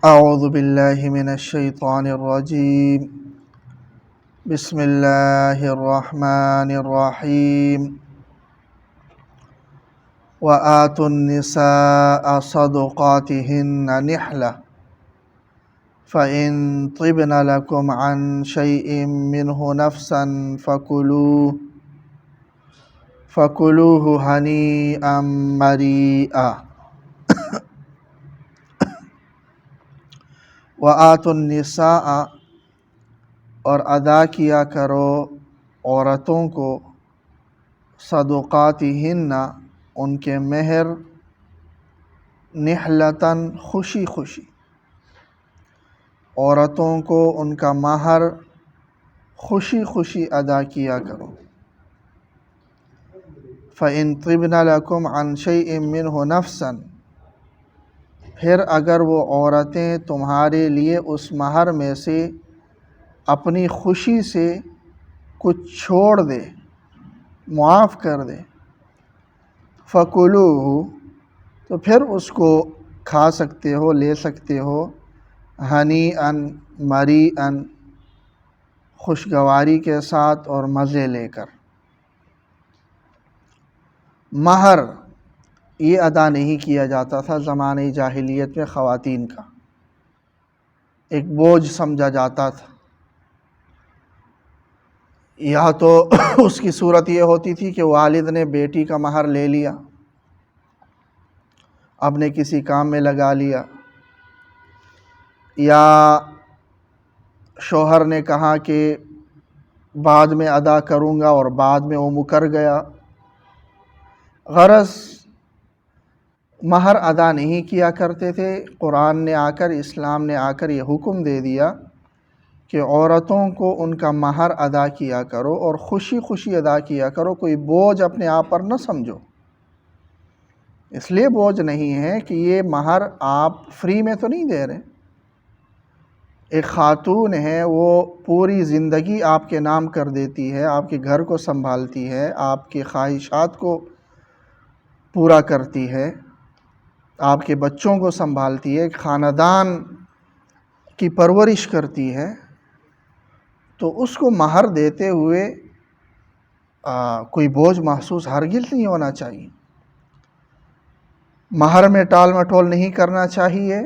أعوذ بالله من الشيطان الرجيم. بسم الله الرحمن الرحيم. وآتوا النساء صدقاتهن نحلة فإن طبن لكم عن شيء منه نفسا فكلوه هنيئا مريئا. وآتوا النساء اور ادا کیا کرو عورتوں کو صدقاتہن ان کے مہر نحلتاً خوشی خوشی، عورتوں کو ان کا مہر خوشی خوشی ادا کیا کرو. فَإِن طِبْنَ لَكُمْ عَنْ شَيْءٍ مِّنْهُ نَفْسًا، پھر اگر وہ عورتیں تمہارے لیے اس مہر میں سے اپنی خوشی سے کچھ چھوڑ دے، معاف کر دے، فَكُلُوهُ، تو پھر اس کو کھا سکتے ہو، لے سکتے ہو، ہنیئاً مریئاً، خوشگواری کے ساتھ اور مزے لے کر. مہر یہ ادا نہیں کیا جاتا تھا زمانہ جاہلیت میں خواتین کا، ایک بوجھ سمجھا جاتا تھا. یا تو اس کی صورت یہ ہوتی تھی کہ والد نے بیٹی کا مہر لے لیا، اپنے کسی کام میں لگا لیا، یا شوہر نے کہا کہ بعد میں ادا کروں گا اور بعد میں وہ مکر گیا. غرض مہر ادا نہیں کیا کرتے تھے. قرآن نے آ کر، اسلام نے آ کر یہ حکم دے دیا کہ عورتوں کو ان کا مہر ادا کیا کرو اور خوشی خوشی ادا کیا کرو، کوئی بوجھ اپنے آپ پر نہ سمجھو. اس لیے بوجھ نہیں ہے کہ یہ مہر آپ فری میں تو نہیں دے رہے. ایک خاتون ہے، وہ پوری زندگی آپ کے نام کر دیتی ہے، آپ کے گھر کو سنبھالتی ہے، آپ کی خواہشات کو پورا کرتی ہے، آپ کے بچوں کو سنبھالتی ہے، ایک خاندان کی پرورش کرتی ہے. تو اس کو مہر دیتے ہوئے کوئی بوجھ محسوس ہرگز نہیں ہونا چاہیے. مہر میں ٹال مٹول نہیں کرنا چاہیے،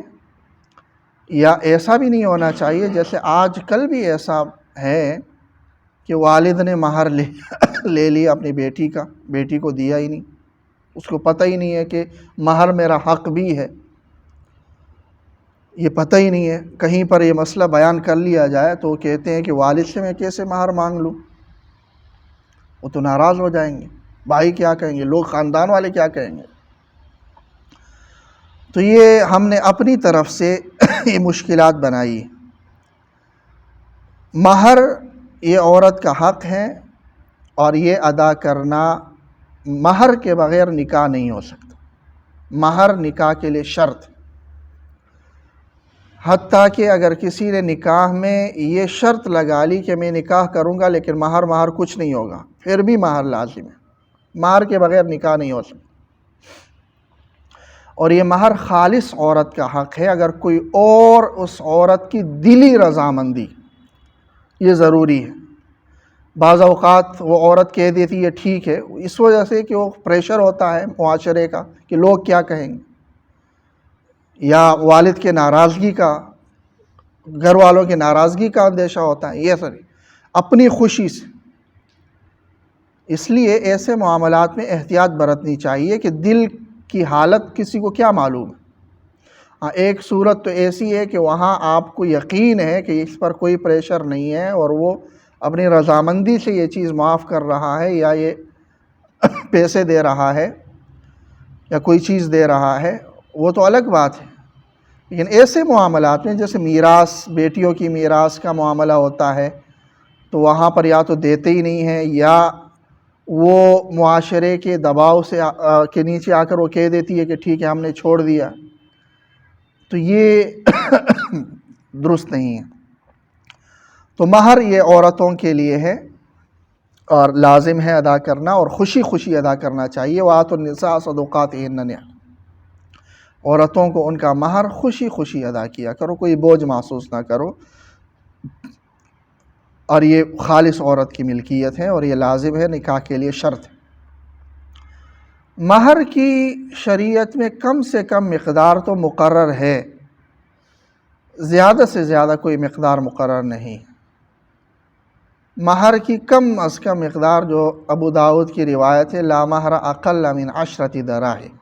یا ایسا بھی نہیں ہونا چاہیے جیسے آج کل بھی ایسا ہے کہ والد نے مہر لے لیا اپنی بیٹی کو دیا ہی نہیں، اس کو پتہ ہی نہیں ہے کہ مہر میرا حق بھی ہے، یہ پتہ ہی نہیں ہے. کہیں پر یہ مسئلہ بیان کر لیا جائے تو وہ کہتے ہیں کہ والد سے میں کیسے مہر مانگ لوں، وہ تو ناراض ہو جائیں گے، بھائی کیا کہیں گے، لوگ خاندان والے کیا کہیں گے. تو یہ ہم نے اپنی طرف سے یہ مشکلات بنائی. مہر یہ عورت کا حق ہے، اور یہ ادا کرنا، مہر کے بغیر نکاح نہیں ہو سکتا. مہر نکاح کے لیے شرط. حتیٰ کہ اگر کسی نے نکاح میں یہ شرط لگا لی کہ میں نکاح کروں گا لیکن مہر کچھ نہیں ہوگا، پھر بھی مہر لازم ہے. مہر کے بغیر نکاح نہیں ہو سکتا. اور یہ مہر خالص عورت کا حق ہے. اگر کوئی اور اس عورت کی دلی رضامندی، یہ ضروری ہے. بعض اوقات وہ عورت کہہ دیتی ہے ٹھیک ہے، اس وجہ سے کہ وہ پریشر ہوتا ہے معاشرے کا کہ لوگ کیا کہیں گے، یا والد کے ناراضگی کا، گھر والوں کے ناراضگی کا اندیشہ ہوتا ہے. یہ سب اپنی خوشی سے. اس لیے ایسے معاملات میں احتیاط برتنی چاہیے کہ دل کی حالت کسی کو کیا معلوم ہے. ایک صورت تو ایسی ہے کہ وہاں آپ کو یقین ہے کہ اس پر کوئی پریشر نہیں ہے اور وہ اپنی رضامندی سے یہ چیز معاف کر رہا ہے، یا یہ پیسے دے رہا ہے یا کوئی چیز دے رہا ہے، وہ تو الگ بات ہے. لیکن ایسے معاملات میں جیسے میراث، بیٹیوں کی میراث کا معاملہ ہوتا ہے، تو وہاں پر یا تو دیتے ہی نہیں ہیں، یا وہ معاشرے کے دباؤ سے کے نیچے آ کر وہ کہہ دیتی ہے کہ ٹھیک ہے ہم نے چھوڑ دیا. تو یہ درست نہیں ہے. تو مہر یہ عورتوں کے لیے ہے اور لازم ہے ادا کرنا، اور خوشی خوشی ادا کرنا چاہیے. وَآتُوا النِّسَاءَ صَدُقَاتِهِنَّ نِحْلَةً. عورتوں کو ان کا مہر خوشی خوشی ادا کیا کرو، کوئی بوجھ محسوس نہ کرو، اور یہ خالص عورت کی ملکیت ہے اور یہ لازم ہے، نکاح کے لیے شرط ہے۔ مہر کی شریعت میں کم سے کم مقدار تو مقرر ہے، زیادہ سے زیادہ کوئی مقدار مقرر نہیں۔ مہر کی کم از کم مقدار جو ابو داؤد کی روایت ہے، لا مہر اقل من 10 دراہم،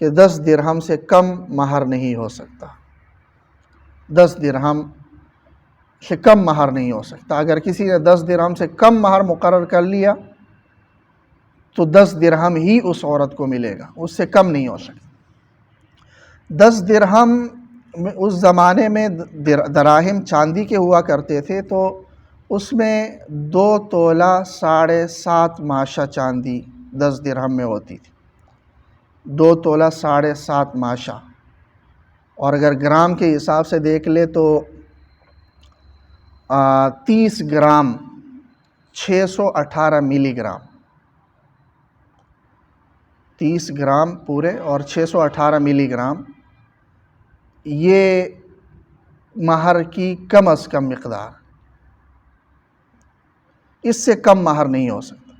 کہ 10 درہم سے کم مہر نہیں ہو سکتا، 10 درہم سے کم مہر نہیں ہو سکتا۔ اگر کسی نے 10 درہم سے کم مہر مقرر کر لیا تو 10 درہم ہی اس عورت کو ملے گا، اس سے کم نہیں ہو سکتا۔ 10 درہم اس زمانے میں دراہم چاندی کے ہوا کرتے تھے، تو اس میں 2 تولہ 7.5 ماشا چاندی 10 درہم میں ہوتی تھی، 2 تولہ 7.5 ماشا، اور اگر گرام کے حساب سے دیکھ لے تو 30 گرام 618 ملی گرام، 30 گرام پورے اور 618 ملی گرام، یہ مہر کی کم از کم مقدار، اس سے کم مہر نہیں ہو سکتا۔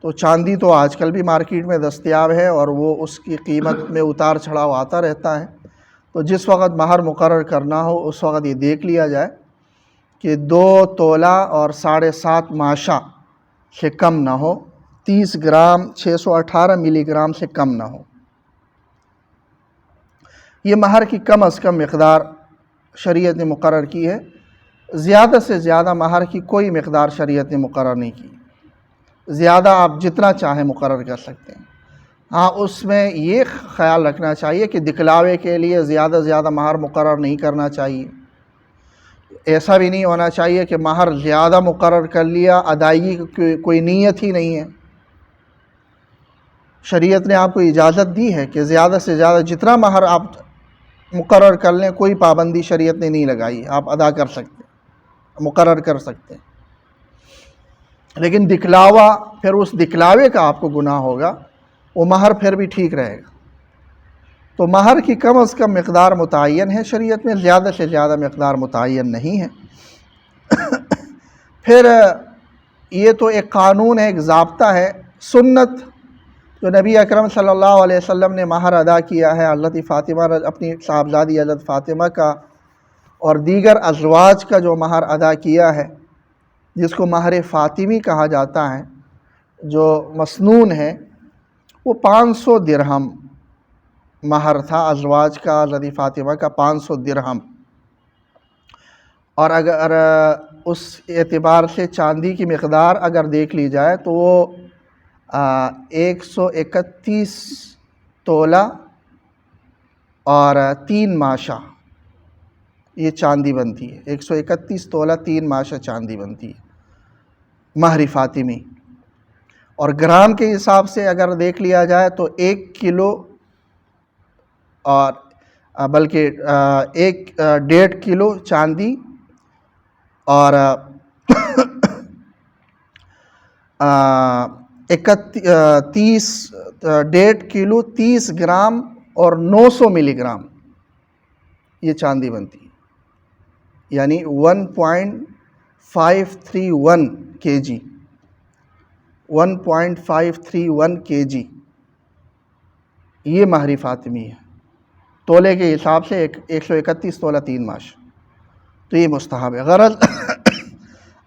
تو چاندی تو آج کل بھی مارکیٹ میں دستیاب ہے اور وہ اس کی قیمت میں اتار چڑھاؤ آتا رہتا ہے، تو جس وقت مہر مقرر کرنا ہو اس وقت یہ دیکھ لیا جائے کہ 2 تولہ اور 7.5 ماشا سے کم نہ ہو، 30 گرام 618 ملی گرام سے کم نہ ہو۔ یہ مہر کی کم از کم مقدار شریعت نے مقرر کی ہے، زیادہ سے زیادہ مہر کی کوئی مقدار شریعت نے مقرر نہیں کی، زیادہ آپ جتنا چاہیں مقرر کر سکتے ہیں۔ ہاں، اس میں یہ خیال رکھنا چاہیے کہ دکھلاوے کے لیے زیادہ زیادہ مہر مقرر نہیں کرنا چاہیے، ایسا بھی نہیں ہونا چاہیے کہ مہر زیادہ مقرر کر لیا، ادائیگی کی کوئی نیت ہی نہیں ہے۔ شریعت نے آپ کو اجازت دی ہے کہ زیادہ سے زیادہ جتنا مہر آپ مقرر کر لیں، کوئی پابندی شریعت نے نہیں لگائی، آپ ادا کر سکتے ہیں، مقرر کر سکتے ہیں۔ لیکن دکھلاوا، پھر اس دکھلاوے کا آپ کو گناہ ہوگا، وہ مہر پھر بھی ٹھیک رہے گا۔ تو مہر کی کم از کم مقدار متعین ہے شریعت میں، زیادہ سے زیادہ مقدار متعین نہیں ہے۔ پھر یہ تو ایک قانون ہے، ایک ضابطہ ہے، سنت جو نبی اکرم صلی اللہ علیہ وسلم نے مہر ادا کیا ہے حضرت فاطمہ، اپنی صاحبزادی حضرت فاطمہ کا اور دیگر ازواج کا جو مہر ادا کیا ہے، جس کو مہر فاطمی کہا جاتا ہے، جو مسنون ہے، وہ 500 درہم مہر تھا ازواج کا، حضرت فاطمہ کا 500 درہم۔ اور اگر اس اعتبار سے چاندی کی مقدار اگر دیکھ لی جائے تو وہ 131 تولہ اور 3 ماشا یہ چاندی بنتی ہے، 131 تولہ 3 ماشا چاندی بنتی ہے مہر فاطمی۔ اور گرام کے حساب سے اگر دیکھ لیا جائے تو 1 کلو اور بلکہ 1.5 کلو چاندی اور 1.5 کلو 30 گرام اور 900 ملی گرام یہ چاندی بنتی ہے، یعنی 1.531 کے جی، 1.531 کے جی یہ مہر فاطمی ہے، تولے کے حساب سے 131 تولہ 3 ماش، تو یہ مستحب ہے۔ غرض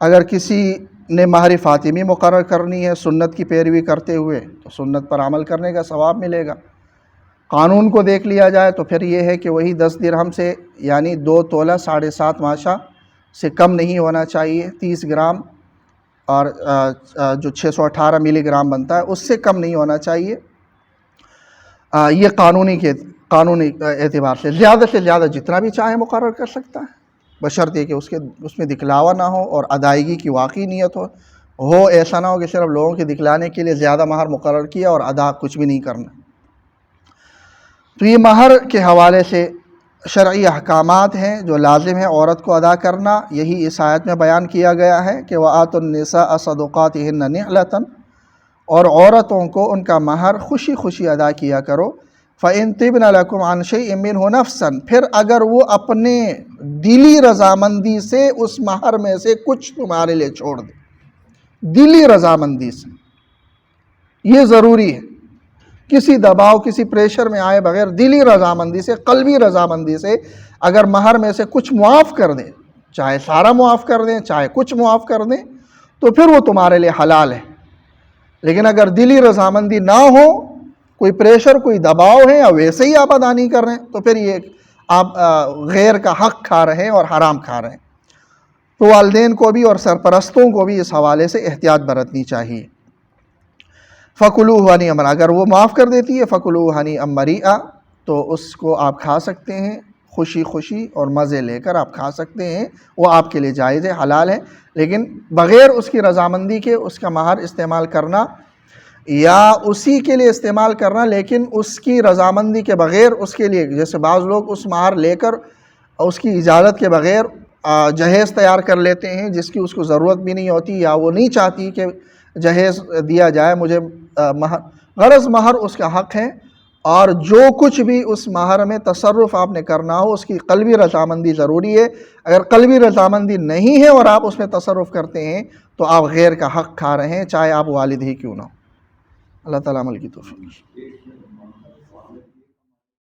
اگر کسی نے مہر فاطمی مقرر کرنی ہے سنت کی پیروی کرتے ہوئے تو سنت پر عمل کرنے کا ثواب ملے گا۔ قانون کو دیکھ لیا جائے تو پھر یہ ہے کہ وہی 10 درہم سے، یعنی 2 تولہ 7.5 ماشا سے کم نہیں ہونا چاہیے، 30 گرام اور جو 618 ملی گرام بنتا ہے اس سے کم نہیں ہونا چاہیے۔ یہ قانونی اعتبار سے زیادہ جتنا بھی چاہے مقرر کر سکتا ہے، بشرطے کہ اس میں دکھلاوا نہ ہو اور ادائیگی کی واقعی نیت ہو، ایسا نہ ہو کہ صرف لوگوں کے دکھلانے کے لیے زیادہ مہر مقرر کیا اور ادا کچھ بھی نہیں کرنا۔ تو یہ مہر کے حوالے سے شرعی احکامات ہیں جو لازم ہے عورت کو ادا کرنا، یہی اس آیت میں بیان کیا گیا ہے کہ وَآتُوا النِّسَاءَ صَدُقَاتِهِنَّ نِحْلَةً، اور عورتوں کو ان کا مہر خوشی خوشی ادا کیا کرو۔ فَإِن طِبْنَ لَكُمْ عَنْ شَيْءٍ مِّنْهُ نَفْسًا، پھر اگر وہ اپنے دلی رضامندی سے اس مہر میں سے کچھ تمہارے لیے چھوڑ دے، دلی رضامندی سے، یہ ضروری ہے، کسی دباؤ کسی پریشر میں آئے بغیر دلی رضامندی سے، قلبی رضامندی سے اگر مہر میں سے کچھ معاف کر دیں، چاہے سارا معاف کر دیں چاہے کچھ معاف کر دیں، تو پھر وہ تمہارے لیے حلال ہے۔ لیکن اگر دلی رضامندی نہ ہو، کوئی پریشر کوئی دباؤ ہے یا ویسے ہی آپ ادا نہیں کر رہے ہیں، تو پھر یہ آپ غیر کا حق کھا رہے ہیں اور حرام کھا رہے ہیں۔ تو والدین کو بھی اور سرپرستوں کو بھی اس حوالے سے احتیاط برتنی چاہیے۔ فَكُلُوهُ هَنِيئًا، اگر وہ معاف کر دیتی ہے فَكُلُوهُ هَنِيئًا مَرِيئًا، تو اس کو آپ کھا سکتے ہیں خوشی خوشی اور مزے لے کر آپ کھا سکتے ہیں، وہ آپ کے لیے جائز ہے، حلال ہے، لیکن بغیر اس کی رضامندی کے اس کا مہر استعمال کرنا یا اسی کے لیے استعمال کرنا لیکن اس کی رضامندی کے بغیر اس کے لیے، جیسے بعض لوگ اس مہر لے کر اس کی اجازت کے بغیر جہیز تیار کر لیتے ہیں جس کی اس کو ضرورت بھی نہیں ہوتی، یا وہ نہیں چاہتی کہ جہیز دیا جائے، مجھے غرض مہر اس کا حق ہے، اور جو کچھ بھی اس مہر میں تصرف آپ نے کرنا ہو اس کی قلبی رضامندی ضروری ہے۔ اگر قلبی رضامندی نہیں ہے اور آپ اس میں تصرف کرتے ہیں تو آپ غیر کا حق کھا رہے ہیں، چاہے آپ والد ہی کیوں نہ ہو۔ اللہ تعالیٰ عمل کی توفیق۔